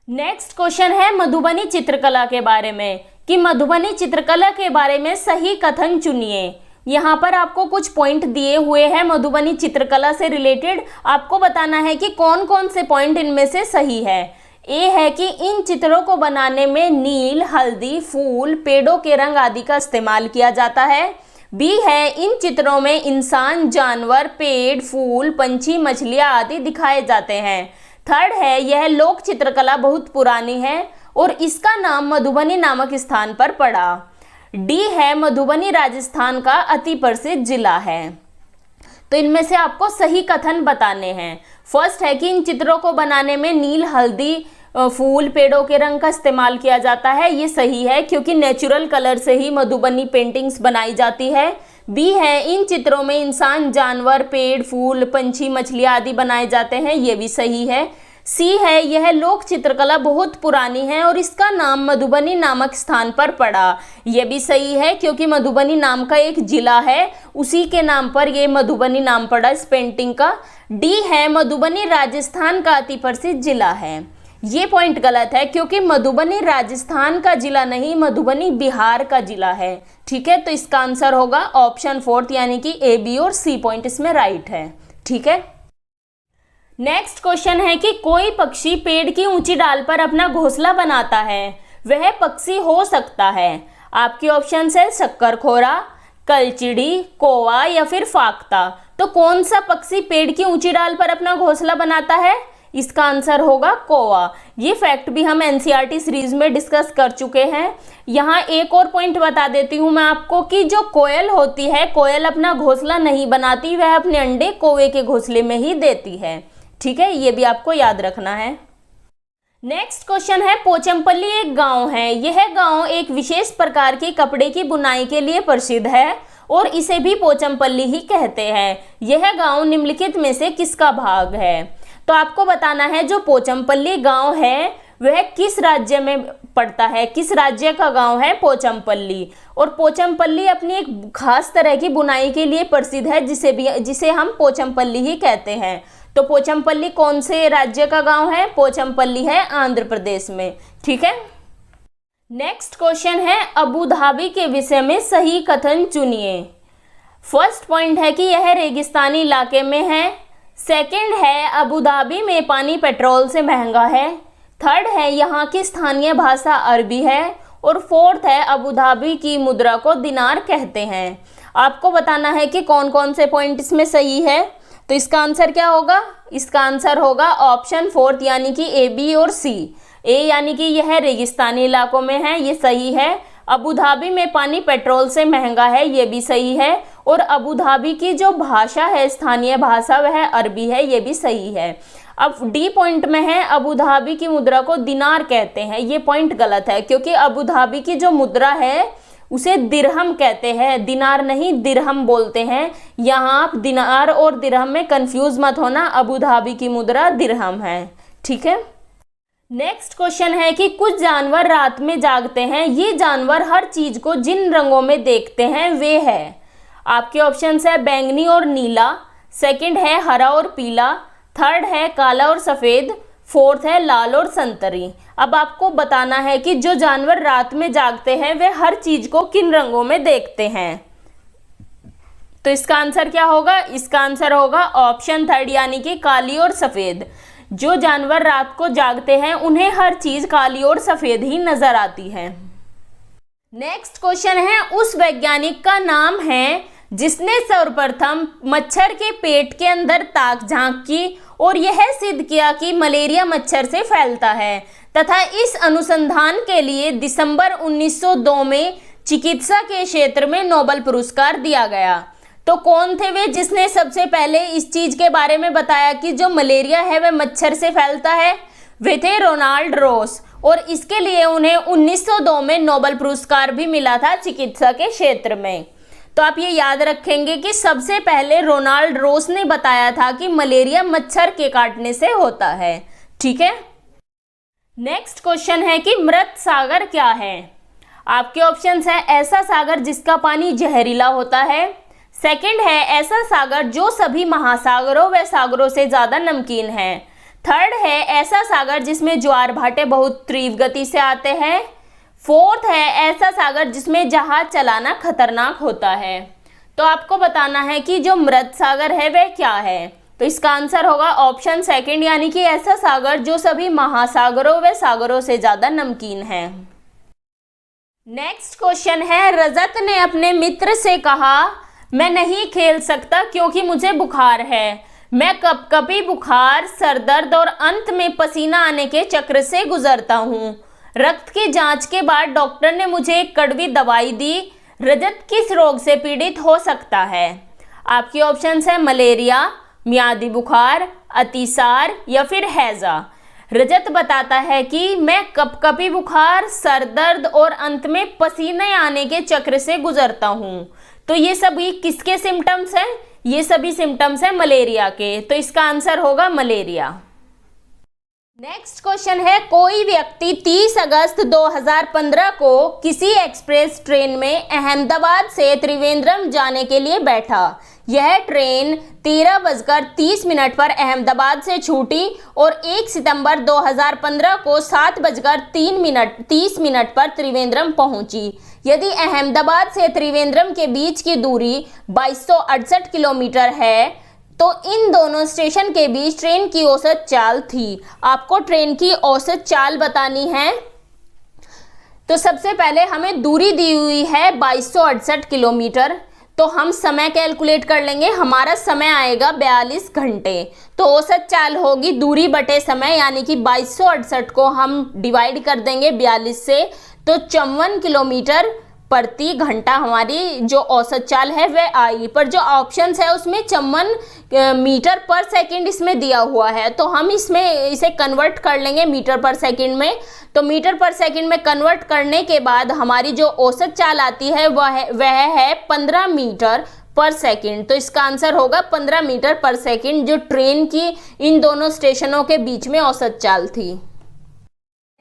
Speaker 1: नेक्स्ट क्वेश्चन है मधुबनी चित्रकला के बारे में, कि मधुबनी चित्रकला के बारे में सही कथन चुनिए। यहाँ पर आपको कुछ पॉइंट दिए हुए हैं मधुबनी चित्रकला से रिलेटेड, आपको बताना है कि कौन कौन से पॉइंट इनमें से सही है। ए है कि इन चित्रों को बनाने में नील, हल्दी, फूल, पेड़ों के रंग आदि का इस्तेमाल किया जाता है। बी है इन चित्रों में इंसान, जानवर, पेड़, फूल, पंछी, मछलियाँ आदि दिखाए जाते हैं। थर्ड है यह लोक चित्रकला बहुत पुरानी है और इसका नाम मधुबनी नामक स्थान पर पड़ा। डी है मधुबनी राजस्थान का अति प्रसिद्ध जिला है। तो इनमें से आपको सही कथन बताने हैं। फर्स्ट है कि इन चित्रों को बनाने में नील, हल्दी, फूल, पेड़ों के रंग का इस्तेमाल किया जाता है। ये सही है क्योंकि नेचुरल कलर से ही मधुबनी पेंटिंग्स बनाई जाती है। बी है इन चित्रों में इंसान, जानवर, पेड़, फूल, पंछी, मछलियाँ आदि बनाए जाते हैं। ये भी सही है। सी है यह लोक चित्रकला बहुत पुरानी है और इसका नाम मधुबनी नामक स्थान पर पड़ा। यह भी सही है क्योंकि मधुबनी नाम का एक जिला है, उसी के नाम पर यह मधुबनी नाम पड़ा इस पेंटिंग का। डी है मधुबनी राजस्थान का अति प्रसिद्ध जिला है। ये पॉइंट गलत है क्योंकि मधुबनी राजस्थान का जिला नहीं, मधुबनी बिहार का जिला है। ठीक है, तो इसका आंसर होगा ऑप्शन फोर्थ यानी कि ए, बी और सी पॉइंट इसमें राइट है। ठीक है, नेक्स्ट क्वेश्चन है कि कोई पक्षी पेड़ की ऊंची डाल पर अपना घोंसला बनाता है, वह पक्षी हो सकता है। आपके ऑप्शन है शक्करखोरा, कलचिड़ी, कौवा या फिर फाख्ता। तो कौन सा पक्षी पेड़ की ऊंची डाल पर अपना घोंसला बनाता है? इसका आंसर होगा कौवा। ये फैक्ट भी हम एनसीईआरटी सीरीज में डिस्कस कर चुके हैं। यहाँ एक और पॉइंट बता देती हूँ मैं आपको कि जो कोयल होती है, कोयल अपना घोंसला नहीं बनाती, वह अपने अंडे कौवे के घोंसले में ही देती है। ठीक है, ये भी आपको याद रखना है। नेक्स्ट क्वेश्चन है पोचमपल्ली एक गांव है। यह गांव एक विशेष प्रकार की कपड़े की बुनाई के लिए प्रसिद्ध है और इसे भी पोचमपल्ली ही कहते हैं। यह गांव निम्नलिखित में से किसका भाग है? तो आपको बताना है जो पोचमपल्ली गांव है वह किस राज्य में पड़ता है, किस राज्य का गांव है पोचमपल्ली। और पोचमपल्ली अपनी एक खास तरह की बुनाई के लिए प्रसिद्ध है, जिसे हम पोचमपल्ली ही कहते हैं। तो पोचमपल्ली कौन से राज्य का गांव है? पोचमपल्ली है आंध्र प्रदेश में। ठीक है, नेक्स्ट क्वेश्चन है अबू धाबी के विषय में सही कथन चुनिए। फर्स्ट पॉइंट है कि यह रेगिस्तानी इलाके में है। सेकंड है अबू धाबी में पानी पेट्रोल से महंगा है। थर्ड है यहाँ की स्थानीय भाषा अरबी है। और फोर्थ है अबू धाबी की मुद्रा को दिनार कहते हैं। आपको बताना है कि कौन कौन से पॉइंट इसमें सही है। तो इसका आंसर क्या होगा? इसका आंसर होगा ऑप्शन फोर्थ यानी कि ए, बी और सी। ए यानी कि यह रेगिस्तानी इलाकों में है, ये सही है। अबू धाबी में पानी पेट्रोल से महंगा है, ये भी सही है। और अबू धाबी की जो भाषा है, स्थानीय भाषा, वह अरबी है, ये भी सही है। अब डी पॉइंट में है अबू धाबी की मुद्रा को दिनार कहते हैं। ये पॉइंट गलत है क्योंकि अबू धाबी की जो मुद्रा है उसे दिरहम कहते हैं, दिनार नहीं दिरहम बोलते हैं। यहाँ आप दिनार और दिरहम में कंफ्यूज मत होना, अबू धाबी की मुद्रा दिरहम है। ठीक है, नेक्स्ट क्वेश्चन है कि कुछ जानवर रात में जागते हैं। ये जानवर हर चीज को जिन रंगों में देखते हैं वे है। आपके ऑप्शन है बैंगनी और नीला, सेकंड है हरा और पीला, थर्ड है काला और सफेद, फोर्थ है लाल और संतरी। अब आपको बताना है कि जो जानवर रात में जागते हैं वे हर चीज को किन रंगों में देखते हैं। तो इसका आंसर क्या होगा? इसका आंसर होगा ऑप्शन थर्ड यानी कि काली और सफेद। जो जानवर रात को जागते हैं उन्हें हर चीज काली और सफेद ही नजर आती है। नेक्स्ट क्वेश्चन है, उस वैज्ञानिक का नाम है जिसने सर्वप्रथम मच्छर के पेट के अंदर ताक झांकी और यह सिद्ध किया कि मलेरिया मच्छर से फैलता है तथा इस अनुसंधान के लिए दिसंबर 1902 में चिकित्सा के क्षेत्र में नोबेल पुरस्कार दिया गया। तो कौन थे वे जिसने सबसे पहले इस चीज के बारे में बताया कि जो मलेरिया है वह मच्छर से फैलता है? वे थे रोनाल्ड रॉस, और इसके लिए उन्हें 1902 में नोबेल पुरस्कार भी मिला था चिकित्सा के क्षेत्र में। तो आप ये याद रखेंगे कि सबसे पहले रोनाल्ड रॉस ने बताया था कि मलेरिया मच्छर के काटने से होता है। ठीक है। नेक्स्ट क्वेश्चन है कि मृत सागर क्या है? आपके ऑप्शंस है, ऐसा सागर जिसका पानी जहरीला होता है। सेकंड है, ऐसा सागर जो सभी महासागरों व सागरों से ज्यादा नमकीन है। थर्ड है, ऐसा सागर जिसमें ज्वार भाटे बहुत तीव्र गति से आते हैं। फोर्थ है, ऐसा सागर जिसमें जहाज चलाना खतरनाक होता है। तो आपको बताना है कि जो मृत सागर है वह क्या है। तो इसका आंसर होगा ऑप्शन सेकंड, यानी कि ऐसा सागर जो सभी महासागरों व सागरों से ज्यादा नमकीन है। नेक्स्ट क्वेश्चन है, रजत ने अपने मित्र से कहा, मैं नहीं खेल सकता क्योंकि मुझे बुखार है। मैं कभी बुखार, सरदर्द और अंत में पसीना आने के चक्र से गुजरता हूँ। रक्त की जांच के बाद डॉक्टर ने मुझे एक कड़वी दवाई दी। रजत किस रोग से पीड़ित हो सकता है? आपके ऑप्शंस है मलेरिया, मियादी बुखार, अतिसार या फिर हैजा। रजत बताता है कि मैं कभी बुखार, सरदर्द और अंत में पसीने आने के चक्र से गुजरता हूँ। तो ये सभी किसके सिम्टम्स हैं? ये सभी सिम्टम्स हैं मलेरिया के। तो इसका आंसर होगा मलेरिया। नेक्स्ट क्वेश्चन है, कोई व्यक्ति 30 अगस्त 2015 को किसी एक्सप्रेस ट्रेन में अहमदाबाद से त्रिवेंद्रम जाने के लिए बैठा। यह ट्रेन 13:30 पर अहमदाबाद से छूटी और 1 सितंबर 2015 को 7:30 पर त्रिवेंद्रम पहुंची। यदि अहमदाबाद से त्रिवेंद्रम के बीच की दूरी 2268 किलोमीटर है तो इन दोनों स्टेशन के बीच ट्रेन की औसत चाल थी। आपको ट्रेन की औसत चाल बतानी है। तो सबसे पहले हमें दूरी दी हुई है 2268 किलोमीटर, तो हम समय कैलकुलेट कर लेंगे। हमारा समय आएगा 42 घंटे। तो औसत चाल होगी दूरी बटे समय, यानी कि 2268 को हम डिवाइड कर देंगे 42 से, तो 54 किलोमीटर प्रति घंटा हमारी जो औसत चाल है वह आई। पर जो ऑप्शंस है उसमें 54 मीटर पर सेकंड इसमें दिया हुआ है, तो हम इसमें इसे कन्वर्ट कर लेंगे मीटर पर सेकंड में। तो मीटर पर सेकंड में कन्वर्ट करने के बाद हमारी जो औसत चाल आती है वह है 15 मीटर पर सेकंड। तो इसका आंसर होगा 15 मीटर पर सेकंड, जो ट्रेन की इन दोनों स्टेशनों के बीच में औसत चाल थी।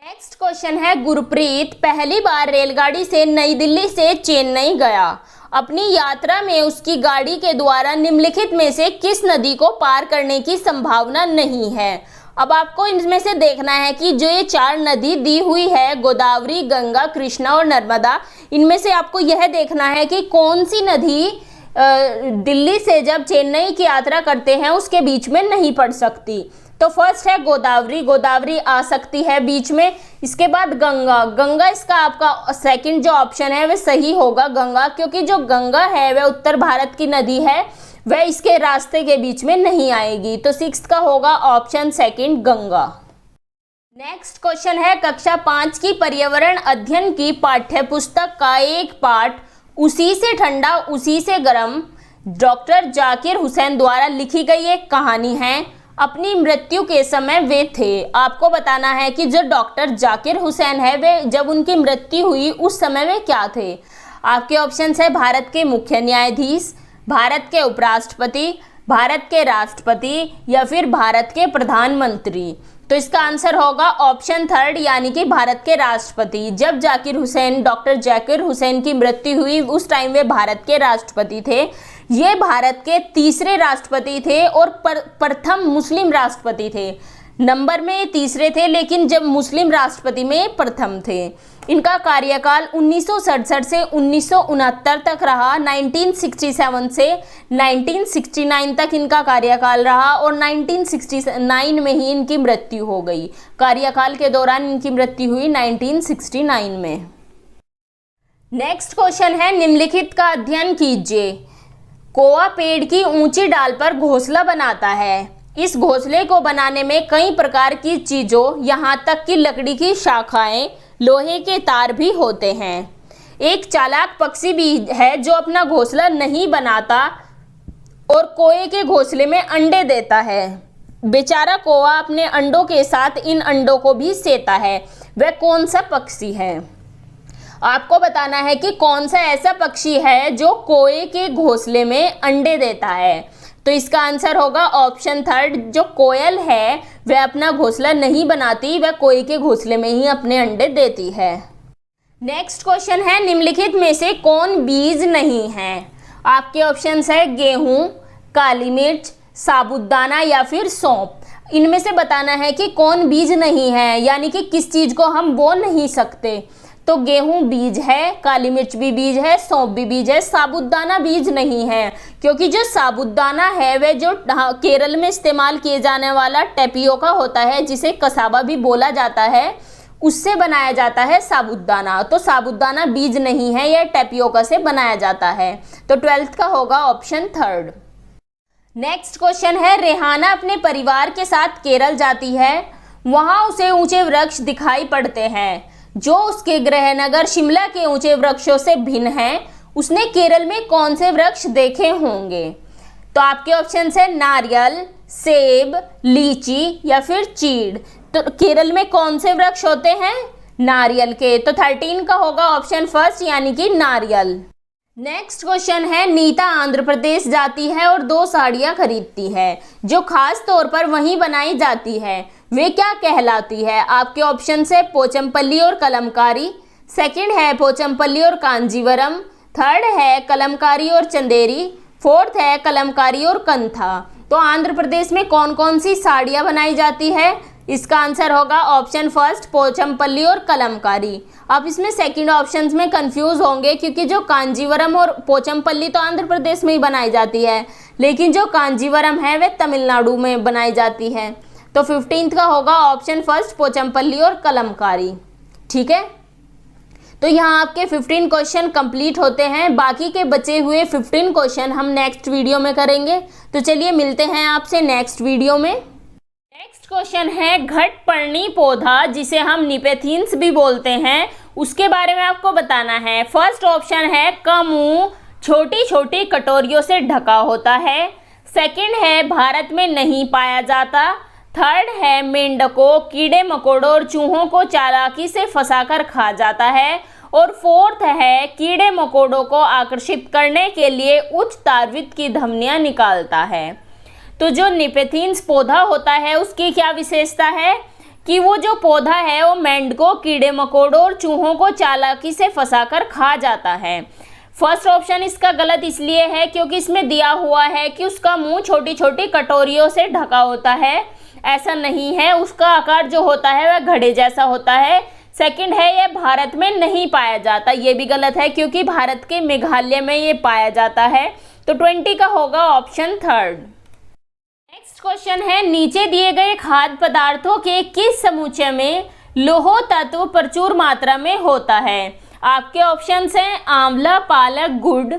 Speaker 1: नेक्स्ट क्वेश्चन है, गुरप्रीत पहली बार रेलगाड़ी से नई दिल्ली से चेन्नई गया। अपनी यात्रा में उसकी गाड़ी के द्वारा निम्नलिखित में से किस नदी को पार करने की संभावना नहीं है? अब आपको इनमें से देखना है कि जो ये 4 नदी दी हुई है, गोदावरी, गंगा, कृष्णा और नर्मदा, इनमें से आपको यह देखना है कि कौन सी नदी दिल्ली से जब चेन्नई की यात्रा करते हैं उसके बीच में नहीं पड़ सकती। तो फर्स्ट है गोदावरी, गोदावरी आ सकती है बीच में। इसके बाद गंगा, गंगा इसका आपका सेकंड जो ऑप्शन है वह सही होगा, गंगा, क्योंकि जो गंगा है वह उत्तर भारत की नदी है, वह इसके रास्ते के बीच में नहीं आएगी। तो 6 का होगा option second, Ganga. Next question है, कक्षा 5 की पर्यावरण अध्ययन की पाठ्य पुस्तक का एक पाठ उसी से ठंडा उसी से गर्म डॉक्टर जाकिर हुसैन द्वारा लिखी गई एक कहानी है। अपनी मृत्यु के समय वे थे। आपको बताना है कि जो डॉक्टर जाकिर हुसैन है वे जब उनकी मृत्यु हुई उस समय वे क्या थे? आपके ऑप्शंस है भारत के मुख्य न्यायाधीश, भारत के उपराष्ट्रपति, भारत के राष्ट्रपति या फिर भारत के प्रधानमंत्री। तो इसका आंसर होगा ऑप्शन थर्ड, यानी कि भारत के राष्ट्रपति। जब डॉक्टर जाकिर हुसैन की मृत्यु हुई उस टाइम वे भारत के राष्ट्रपति थे। ये भारत के तीसरे राष्ट्रपति थे और प्रथम मुस्लिम राष्ट्रपति थे। नंबर में तीसरे थे, लेकिन जब मुस्लिम राष्ट्रपति में प्रथम थे। इनका कार्यकाल 1967 से 1969 तक रहा, 1967 से 1969 तक इनका कार्यकाल रहा और 1969 में ही इनकी मृत्यु हो गई। कार्यकाल के दौरान इनकी मृत्यु हुई 1969 में। नेक्स्ट क्वेश्चन है, निम्नलिखित का अध्ययन कीजिए। कौवा पेड़ की ऊंची डाल पर घोंसला बनाता है। इस घोंसले को बनाने में कई प्रकार की चीजों, यहाँ तक कि लकड़ी की शाखाएं, लोहे के तार भी होते हैं। एक चालाक पक्षी भी है जो अपना घोंसला नहीं बनाता और कौवे के घोंसले में अंडे देता है। बेचारा कौवा अपने अंडों के साथ इन अंडों को भी सेता है। वह कौन सा पक्षी है? आपको बताना है कि कौन सा ऐसा पक्षी है जो कौवे के घोंसले में अंडे देता है। तो इसका आंसर होगा ऑप्शन थर्ड, जो कोयल है वह अपना घोंसला नहीं बनाती, वह कौवे के घोंसले में ही अपने अंडे देती है। नेक्स्ट क्वेश्चन है, निम्नलिखित में से कौन बीज नहीं है? आपके ऑप्शंस है गेहूं, काली मिर्च, साबूदाना या फिर सौंफ। इनमें से बताना है कि कौन बीज नहीं है, यानी कि किस चीज को हम बो नहीं सकते। तो गेहूं बीज है, काली मिर्च भी बीज है, सौंफ भी बीज है, साबूदाना बीज नहीं है, क्योंकि जो साबूदाना है वह जो केरल में इस्तेमाल किए जाने वाला टेपियोका होता है, जिसे कसावा भी बोला जाता है, उससे बनाया जाता है साबूदाना। तो साबूदाना बीज नहीं है, यह टेपियोका से बनाया जाता है। तो 12th का होगा ऑप्शन थर्ड। नेक्स्ट क्वेश्चन है, रेहाना अपने परिवार के साथ केरल जाती है। वहां उसे ऊंचे वृक्ष दिखाई पड़ते हैं जो उसके गृहनगर शिमला के ऊंचे वृक्षों से भिन्न हैं। उसने केरल में कौन से वृक्ष देखे होंगे? तो आपके ऑप्शन है नारियल, सेब, लीची या फिर चीड़। तो केरल में कौन से वृक्ष होते हैं? नारियल के। तो 13 का होगा ऑप्शन फर्स्ट, यानी कि नारियल। नेक्स्ट क्वेश्चन है, नीता आंध्र प्रदेश जाती है और 2 साड़ियाँ खरीदती है जो खास तौर पर वहीं बनाई जाती है। वे क्या कहलाती है? आपके ऑप्शन है पोचमपल्ली और कलमकारी, सेकंड है पोचमपल्ली और कांजीवरम, थर्ड है कलमकारी और चंदेरी, फोर्थ है कलमकारी और कंथा। तो आंध्र प्रदेश में कौन कौन सी साड़ियाँ बनाई जाती है? इसका आंसर होगा ऑप्शन फर्स्ट, पोचमपल्ली और कलमकारी। आप इसमें सेकंड ऑप्शंस में कंफ्यूज होंगे, क्योंकि जो कांजीवरम और पोचमपल्ली तो आंध्र प्रदेश में ही बनाई जाती है, लेकिन जो कांजीवरम है वह तमिलनाडु में बनाई जाती है। तो 15th का होगा ऑप्शन फर्स्ट, पोचमपल्ली और कलमकारी। ठीक है, तो यहाँ आपके 15 क्वेश्चन कंप्लीट होते हैं। बाकी के बचे हुए 15 क्वेश्चन हम नेक्स्ट वीडियो में करेंगे। तो चलिए मिलते हैं आपसे नेक्स्ट वीडियो में। नेक्स्ट क्वेश्चन है, घटपर्णी पौधा जिसे हम निपेथियंस भी बोलते हैं, उसके बारे में आपको बताना है। फर्स्ट ऑप्शन है का मुंह छोटी छोटी कटोरियों से ढका होता है, सेकंड है भारत में नहीं पाया जाता, थर्ड है मेंढकों, कीड़े मकोड़ों और चूहों को चालाकी से फंसाकर खा जाता है, और फोर्थ है कीड़े मकोड़ों को आकर्षित करने के लिए उच्च तारवित की धमनियां निकालता है। तो जो निपेथियंस पौधा होता है उसकी क्या विशेषता है कि वो जो पौधा है वो मेंढकों, कीड़े मकोड़ों और चूहों को चालाकी से फंसाकर खा जाता है। फर्स्ट ऑप्शन इसका गलत इसलिए है क्योंकि इसमें दिया हुआ है कि उसका मुंह छोटी छोटी कटोरियों से ढका होता है। ऐसा नहीं है, उसका आकार जो होता है वह घड़े जैसा होता है। सेकंड है यह भारत में नहीं पाया जाता, ये भी गलत है क्योंकि भारत के मेघालय में ये पाया जाता है। तो 20 का होगा ऑप्शन थर्ड। नेक्स्ट क्वेश्चन है, नीचे दिए गए खाद्य पदार्थों के किस समुच्चय में लौह तत्व प्रचुर मात्रा में होता है? आपके ऑप्शंस हैं आंवला, पालक, गुड़,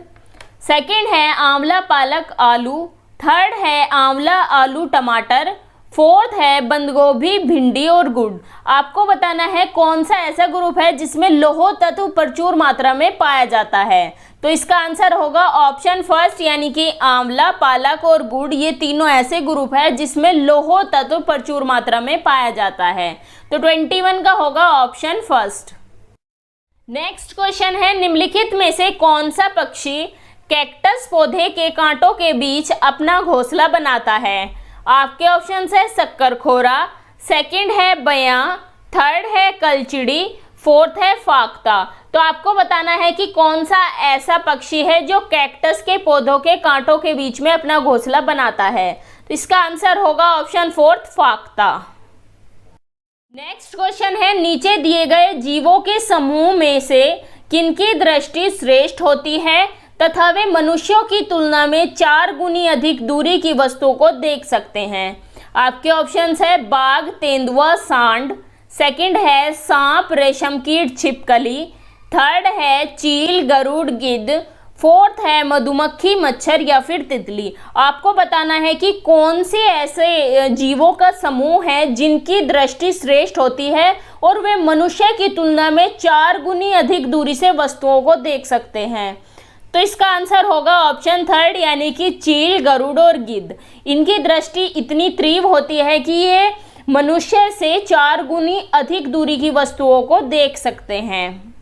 Speaker 1: सेकंड है आंवला, पालक, आलू, थर्ड है आंवला, आलू, टमाटर, फोर्थ है बंद गोभी, भिंडी और गुड़। आपको बताना है कौन सा ऐसा ग्रुप है जिसमें लौह तत्व प्रचुर मात्रा में पाया जाता है। तो इसका आंसर होगा ऑप्शन फर्स्ट, यानी कि आंवला, पालक और गुड़, ये तीनों ऐसे ग्रुप है जिसमें लौह तत्व प्रचुर मात्रा में पाया जाता है। तो 21 का होगा ऑप्शन फर्स्ट। नेक्स्ट क्वेश्चन है, निम्नलिखित में से कौन सा पक्षी कैक्टस पौधे के कांटों के बीच अपना घोंसला बनाता है? आपके ऑप्शन है शक्करखोरा, सेकंड है बयां, थर्ड है कलचिड़ी, फोर्थ है फाख्ता। तो आपको बताना है कि कौन सा ऐसा पक्षी है जो कैक्टस के पौधों के कांटों के बीच में अपना घोंसला बनाता है। तो इसका आंसर होगा ऑप्शन फोर्थ, फाख्ता। नेक्स्ट क्वेश्चन है, नीचे दिए गए जीवों के समूह में से किनकी दृष्टि श्रेष्ठ होती है तथा वे मनुष्यों की तुलना में 4 गुनी अधिक दूरी की वस्तुओं को देख सकते हैं। आपके ऑप्शंस है बाघ, तेंदुआ, सांड, सेकंड है सांप, रेशम कीट, छिपकली, थर्ड है चील, गरुड़, गिद्ध, फोर्थ है मधुमक्खी, मच्छर या फिर तितली। आपको बताना है कि कौन से ऐसे जीवों का समूह है जिनकी दृष्टि श्रेष्ठ होती है और वे मनुष्य की तुलना में 4 गुनी अधिक दूरी से वस्तुओं को देख सकते हैं। तो इसका आंसर होगा ऑप्शन थर्ड, यानी कि चील, गरुड़ और गिद्ध। इनकी दृष्टि इतनी तीव्र होती है कि ये मनुष्य से 4 गुनी अधिक दूरी की वस्तुओं को देख सकते हैं।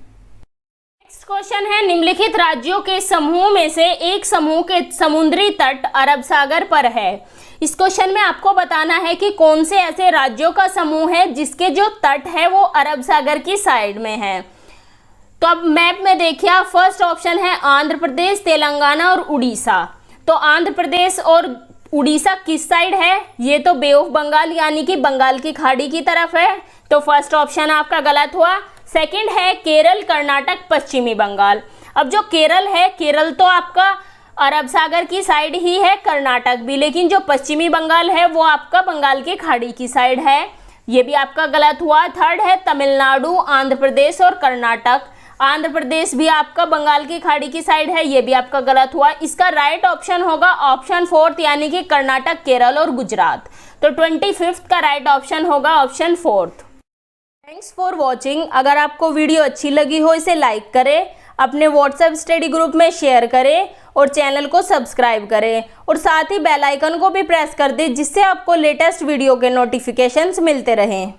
Speaker 1: नेक्स्ट क्वेश्चन है, निम्नलिखित राज्यों के समूह में से एक समूह के समुद्री तट अरब सागर पर है। इस क्वेश्चन में आपको बताना है कि कौन से ऐसे राज्यों का समूह है जिसके जो तट है वो अरब सागर की साइड में है। तो अब मैप में देखिए, फर्स्ट ऑप्शन है आंध्र प्रदेश, तेलंगाना और उड़ीसा। तो आंध्र प्रदेश और उड़ीसा किस साइड है? ये तो बे ऑफ बंगाल यानी कि बंगाल की खाड़ी की तरफ है। तो फर्स्ट ऑप्शन आपका गलत हुआ। सेकंड है केरल, कर्नाटक, पश्चिमी बंगाल। अब जो केरल है, केरल तो आपका अरब सागर की साइड ही है, कर्नाटक भी, लेकिन जो पश्चिमी बंगाल है वो आपका बंगाल की खाड़ी की साइड है। ये भी आपका गलत हुआ। थर्ड है तमिलनाडु, आंध्र प्रदेश और कर्नाटक। आंध्र प्रदेश भी आपका बंगाल की खाड़ी की साइड है, ये भी आपका गलत हुआ। इसका राइट ऑप्शन होगा ऑप्शन फोर्थ, यानी कि कर्नाटक, केरल और गुजरात। तो 25 का राइट ऑप्शन होगा option fourth. Thanks for watching. अगर आपको वीडियो अच्छी लगी हो इसे लाइक करें, अपने व्हाट्सएप स्टडी ग्रुप में शेयर करें और चैनल को सब्सक्राइब करें और साथ ही बेल आइकन को भी प्रेस कर दें जिससे आपको लेटेस्ट वीडियो के नोटिफिकेशंस मिलते रहें।